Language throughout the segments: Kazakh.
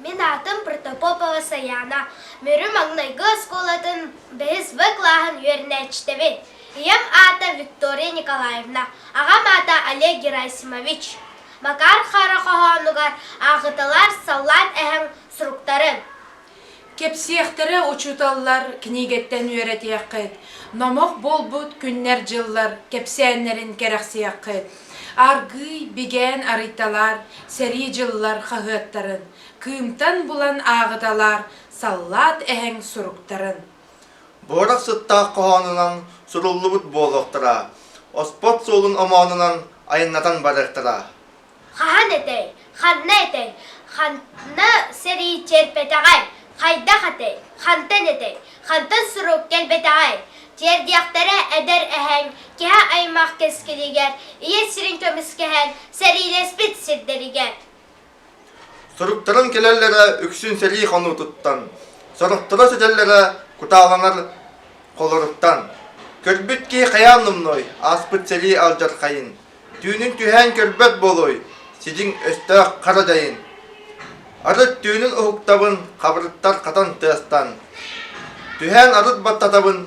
Мен атым Протопопова Саяна. Мөрім аңнайғы сколатын біз выклағын үйерінәчтевен. Ем ата Виктория Николаевна, ағам ата Олег Герасимович. Макар қара қоғануғар ағыталар саллат әхің сұруқтарын. Кепсияқтары учуталлар книгеттен үйретияққыд. Номық болбут күннер жыллар кепсияннерін керақсияққыд. Аргый биген арыйталар, сәри жыллар қағыттарын. Кымтан булан ағыталар, саллат әхің сұруқтарын. Борақ сыттақ қоғанынан сұруллыбыт болуқтыра. Оспот солын оманынан айыннатан барықтыра. Қаған етей, қанна етей, қанна сәри черпетағай. Қайда қатай, қантан етей, қантан сұруқ келбетағай. Тердияқтары әдір әхәң, кеға аймақ кескелігер, ие сірін көміскәхән, сәрилеспет сірдерігер. Сұруқтырын келелері үксін сәли қону тұттан. Сұруқтыры сөтелері құталанар қолырықтан. Көрбітке қаян нұмной, аспыт сәли алжар қайын. Түйінің түйән көрбет болой, сидің өстіқ қара дайын. Арыт түйінің ұхықтабын қабырыттар қатан тыастан. Түйән арыт баттатабын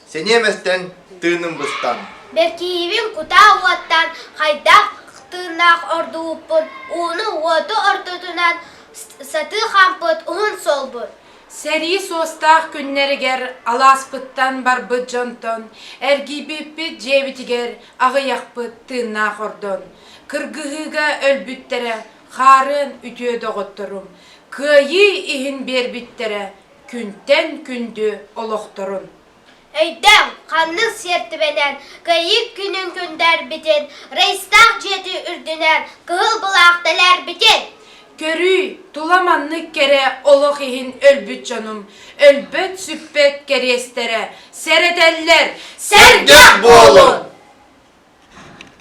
сенеместен тыының бұстан. Беркиевин кута уаттан қайдақ тыынақ орды ұппын, уыны уаты ортытынан саты қампыт ұғын солбын. Сәри соостақ күннерігер аласпыттан барбыт жонтон, әргибіппіт жебітігер ағыяқпыт тыынақ ордон. Кыргығыға өлбүттері қарын үтөді ғыттырым. Күйі иғін бербіттері күнтен күнді олықтырым. Өйден, қанның сертібенен, күйік күнін күндер бітен, рейстақ жеті үрдінен, кығыл бұлақтылар бітен. Көрүй, туламанны кере олық иғін өлбүт жонум, өлбөт сүппет керестері, сәредәллер, сәргәк болын!